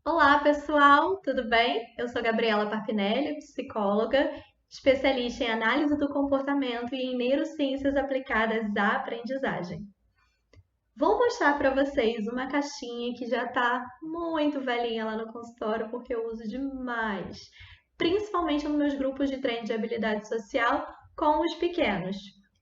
Olá, pessoal, tudo bem? Eu sou Gabriela Parpinelli, psicóloga, especialista em análise do comportamento e em neurociências aplicadas à aprendizagem. Vou mostrar para vocês uma caixinha que já está muito velhinha lá no consultório porque eu uso demais, principalmente nos meus grupos de treino de habilidade social com os pequenos,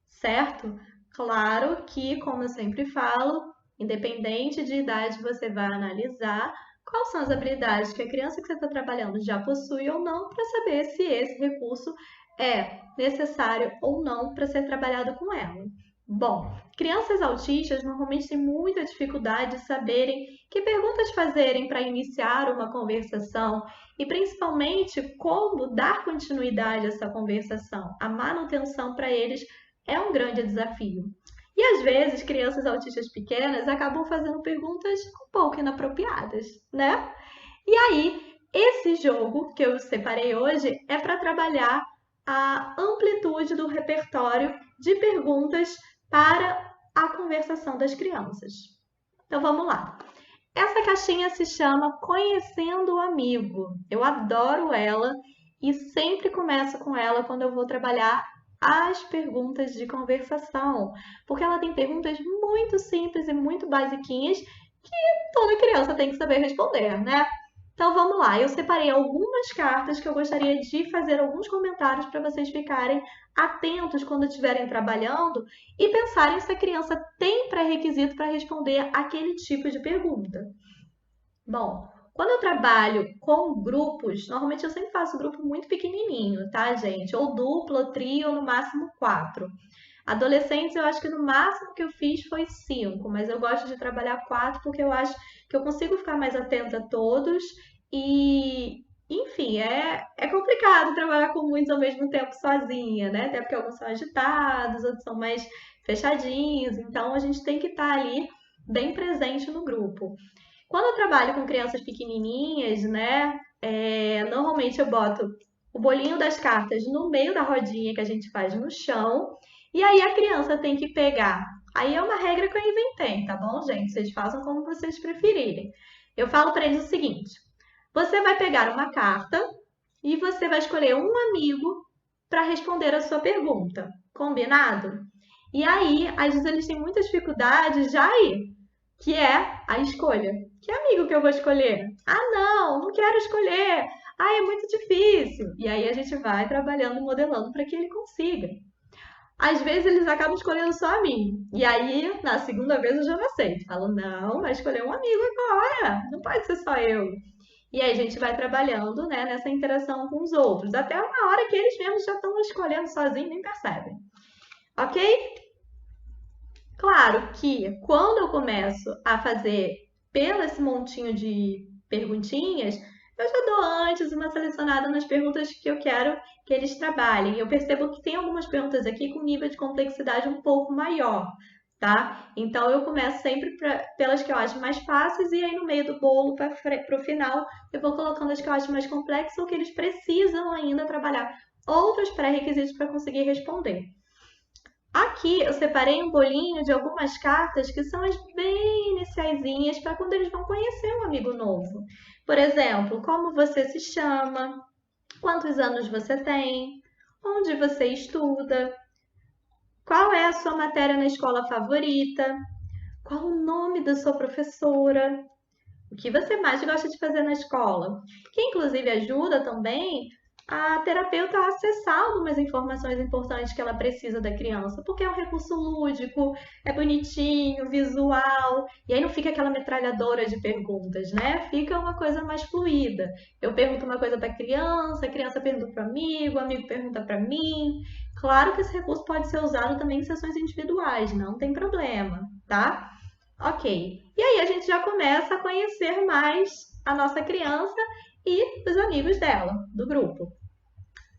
certo? Claro que, como eu sempre falo, independente de idade, você vai analisar quais são as habilidades que a criança que você está trabalhando já possui ou não, para saber se esse recurso é necessário ou não para ser trabalhado com ela. Bom, crianças autistas normalmente têm muita dificuldade de saberem que perguntas fazerem para iniciar uma conversação e principalmente como dar continuidade a essa conversação. A manutenção para eles é um grande desafio. E às vezes crianças autistas pequenas acabam fazendo perguntas um pouco inapropriadas, né? E aí, esse jogo que eu separei hoje é para trabalhar a amplitude do repertório de perguntas para a conversação das crianças. Então vamos lá. Essa caixinha se chama Conhecendo o Amigo. Eu adoro ela e sempre começo com ela quando eu vou trabalhar as perguntas de conversação, porque ela tem perguntas muito simples e muito basiquinhas que toda criança tem que saber responder, né? Então vamos lá, eu separei algumas cartas que eu gostaria de fazer alguns comentários para vocês ficarem atentos quando estiverem trabalhando e pensarem se a criança tem pré-requisito para responder aquele tipo de pergunta. Bom, quando eu trabalho com grupos, normalmente eu sempre faço grupo muito pequenininho, tá, gente? Ou duplo, ou trio, ou no máximo 4. Adolescentes, eu acho que no máximo que eu fiz foi 5, mas eu gosto de trabalhar 4 porque eu acho que eu consigo ficar mais atenta a todos e, enfim, é complicado trabalhar com muitos ao mesmo tempo sozinha, né? Até porque alguns são agitados, outros são mais fechadinhos, então a gente tem que estar ali bem presente no grupo. Quando eu trabalho com crianças pequenininhas, né, normalmente eu boto o bolinho das cartas no meio da rodinha que a gente faz no chão, e aí a criança tem que pegar. Aí é uma regra que eu inventei, tá bom, gente? Vocês façam como vocês preferirem. Eu falo para eles o seguinte: você vai pegar uma carta e você vai escolher um amigo para responder a sua pergunta. Combinado? E aí, às vezes eles têm muita dificuldade já aí, que é a escolha. Que amigo que eu vou escolher? Ah, não quero escolher. Ah, é muito difícil. E aí a gente vai trabalhando, modelando para que ele consiga. Às vezes eles acabam escolhendo só a mim. E aí, na segunda vez, eu já não aceito. Falo, não, vai escolher um amigo agora. Não pode ser só eu. E aí a gente vai trabalhando, né, nessa interação com os outros. Até uma hora que eles mesmos já estão escolhendo sozinhos e nem percebem. Ok? Claro que quando eu começo a fazer pelo esse montinho de perguntinhas, eu já dou antes uma selecionada nas perguntas que eu quero que eles trabalhem. Eu percebo que tem algumas perguntas aqui com nível de complexidade um pouco maior, tá? Então eu começo sempre pelas que eu acho mais fáceis e aí no meio do bolo para o final eu vou colocando as que eu acho mais complexas ou que eles precisam ainda trabalhar outros pré-requisitos para conseguir responder. Aqui eu separei um bolinho de algumas cartas que são as bem iniciaizinhas para quando eles vão conhecer um amigo novo. Por exemplo, como você se chama, quantos anos você tem, onde você estuda, qual é a sua matéria na escola favorita, qual o nome da sua professora, o que você mais gosta de fazer na escola, que inclusive ajuda também a terapeuta a acessar algumas informações importantes que ela precisa da criança, porque é um recurso lúdico, é bonitinho, visual, e aí não fica aquela metralhadora de perguntas, né? Fica uma coisa mais fluida. Eu pergunto uma coisa para a criança pergunta para o amigo pergunta para mim. Claro que esse recurso pode ser usado também em sessões individuais, não tem problema, tá? Ok. E aí a gente já começa a conhecer mais a nossa criança e os amigos dela, do grupo.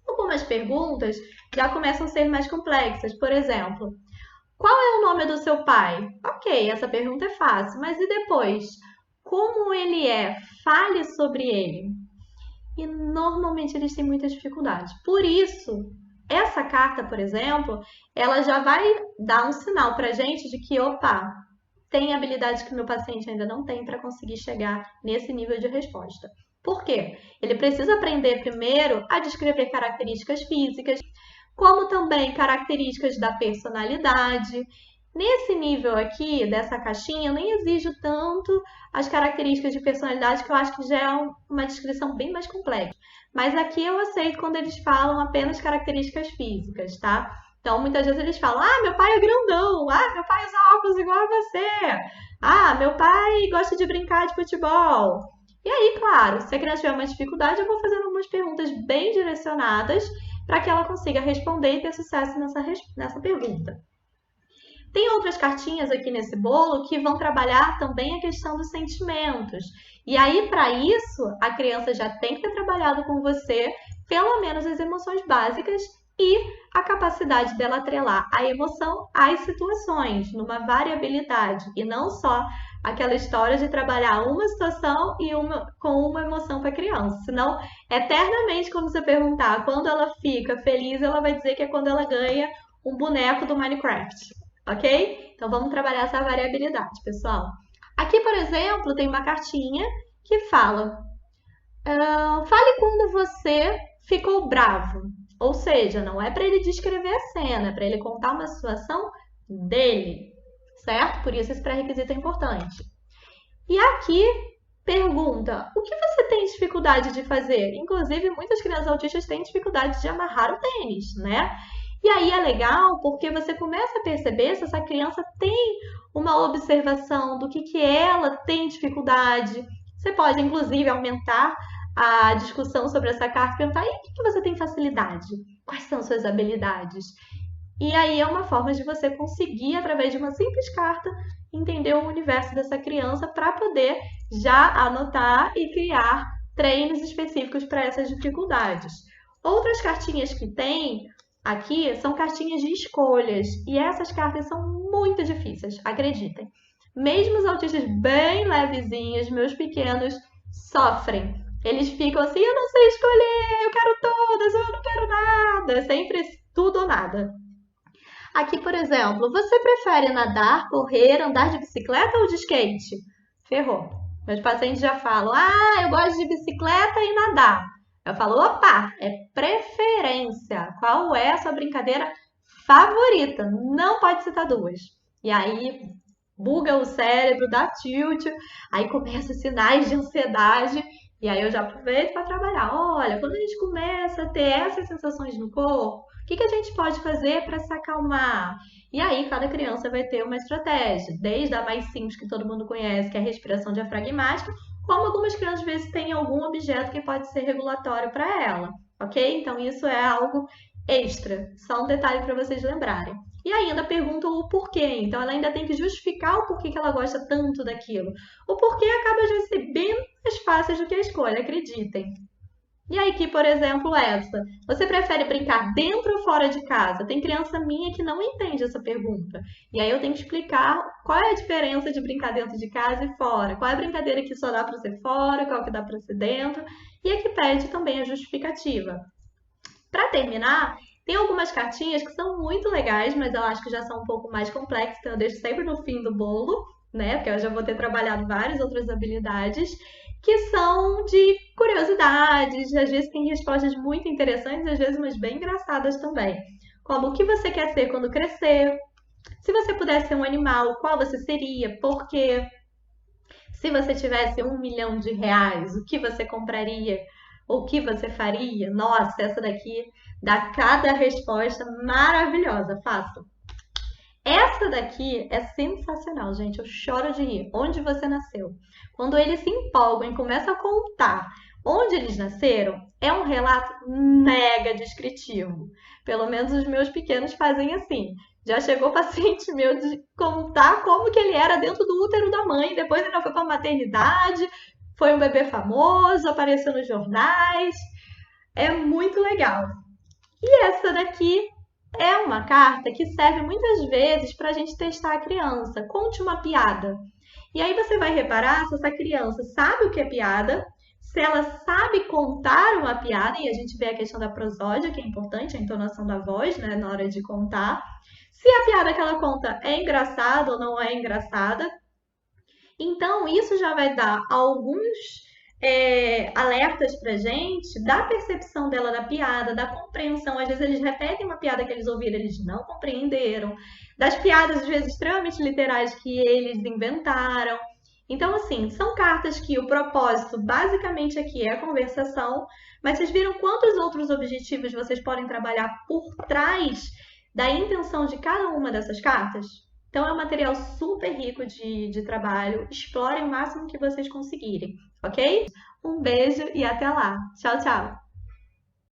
Algumas perguntas já começam a ser mais complexas. Por exemplo, qual é o nome do seu pai? Ok, essa pergunta é fácil, mas e depois? Como ele é? Fale sobre ele. E normalmente eles têm muita dificuldade. Por isso, essa carta, por exemplo, ela já vai dar um sinal para a gente de que, opa, tem habilidades que o meu paciente ainda não tem para conseguir chegar nesse nível de resposta. Por quê? Ele precisa aprender primeiro a descrever características físicas, como também características da personalidade. Nesse nível aqui, dessa caixinha, eu nem exijo tanto as características de personalidade, que eu acho que já é uma descrição bem mais complexa. Mas aqui eu aceito quando eles falam apenas características físicas, tá? Então, muitas vezes eles falam, meu pai é grandão, meu pai usa óculos igual a você, meu pai gosta de brincar de futebol. E aí, claro, se a criança tiver uma dificuldade, eu vou fazendo algumas perguntas bem direcionadas para que ela consiga responder e ter sucesso nessa pergunta. Tem outras cartinhas aqui nesse bolo que vão trabalhar também a questão dos sentimentos. E aí, para isso, a criança já tem que ter trabalhado com você pelo menos as emoções básicas e a capacidade dela atrelar a emoção às situações, numa variabilidade, e não só aquela história de trabalhar uma situação e com uma emoção para a criança. Senão, eternamente, quando você perguntar quando ela fica feliz, ela vai dizer que é quando ela ganha um boneco do Minecraft, ok? Então, vamos trabalhar essa variabilidade, pessoal. Aqui, por exemplo, tem uma cartinha que fala: fale quando você ficou bravo. Ou seja, não é para ele descrever a cena, é para ele contar uma situação dele, certo? Por isso esse pré-requisito é importante. E aqui pergunta: o que você tem dificuldade de fazer? Inclusive, muitas crianças autistas têm dificuldade de amarrar o tênis, né? E aí é legal porque você começa a perceber se essa criança tem uma observação do que ela tem dificuldade. Você pode, inclusive, aumentar a discussão sobre essa carta e perguntar: e o que você tem facilidade? Quais são suas habilidades? E aí é uma forma de você conseguir, através de uma simples carta, entender o universo dessa criança para poder já anotar e criar treinos específicos para essas dificuldades. Outras cartinhas que tem aqui são cartinhas de escolhas, e essas cartas são muito difíceis, acreditem. Mesmo os autistas bem levezinhos, meus pequenos, sofrem. Eles ficam assim: eu não sei escolher, eu quero todas, eu não quero nada. Sempre tudo ou nada. Aqui, por exemplo, você prefere nadar, correr, andar de bicicleta ou de skate? Ferrou. Meus pacientes já falam: eu gosto de bicicleta e nadar. Eu falo: opa, é preferência. Qual é a sua brincadeira favorita? Não pode citar duas. E aí buga o cérebro, dá tilt, aí começa sinais de ansiedade. E aí eu já aproveito para trabalhar. Olha, quando a gente começa a ter essas sensações no corpo, o que a gente pode fazer para se acalmar? E aí cada criança vai ter uma estratégia, desde a mais simples que todo mundo conhece, que é a respiração diafragmática, como algumas crianças às vezes têm algum objeto que pode ser regulatório para ela, ok? Então isso é algo extra, só um detalhe para vocês lembrarem. E ainda perguntam o porquê, então ela ainda tem que justificar o porquê que ela gosta tanto daquilo. O porquê acaba de ser bem mais fácil do que a escolha, acreditem. E aí aqui, por exemplo, essa: você prefere brincar dentro ou fora de casa? Tem criança minha que não entende essa pergunta. E aí eu tenho que explicar qual é a diferença de brincar dentro de casa e fora. Qual é a brincadeira que só dá para ser fora, qual que dá para ser dentro. E aqui pede também a justificativa. Para terminar, tem algumas cartinhas que são muito legais, mas eu acho que já são um pouco mais complexas, então eu deixo sempre no fim do bolo, né? Porque eu já vou ter trabalhado várias outras habilidades, que são de curiosidades, às vezes tem respostas muito interessantes, às vezes umas bem engraçadas também. Como: o que você quer ser quando crescer? Se você pudesse ser um animal, qual você seria? Por quê? Se você tivesse R$1 milhão, o que você compraria? O que você faria? Nossa, essa daqui dá cada resposta maravilhosa. Façam. Essa daqui é sensacional, gente. Eu choro de rir. Onde você nasceu? Quando eles se empolgam e começam a contar onde eles nasceram, é um relato mega descritivo. Pelo menos os meus pequenos fazem assim. Já chegou paciente meu de contar como que ele era dentro do útero da mãe. Depois ainda foi para a maternidade. Foi um bebê famoso, apareceu nos jornais. É muito legal. E essa daqui é uma carta que serve muitas vezes para a gente testar a criança. Conte uma piada. E aí você vai reparar se essa criança sabe o que é piada, se ela sabe contar uma piada, e a gente vê a questão da prosódia, que é importante, a entonação da voz, né, na hora de contar. Se a piada que ela conta é engraçada ou não é engraçada, Então, isso já vai dar alguns alertas pra gente da percepção dela da piada, da compreensão. Às vezes eles repetem uma piada que eles ouviram, eles não compreenderam, das piadas, às vezes, extremamente literais que eles inventaram. Então, assim, são cartas que o propósito basicamente aqui é a conversação, mas vocês viram quantos outros objetivos vocês podem trabalhar por trás da intenção de cada uma dessas cartas? Então, é um material super rico de trabalho. Explorem o máximo que vocês conseguirem, ok? Um beijo e até lá. Tchau, tchau!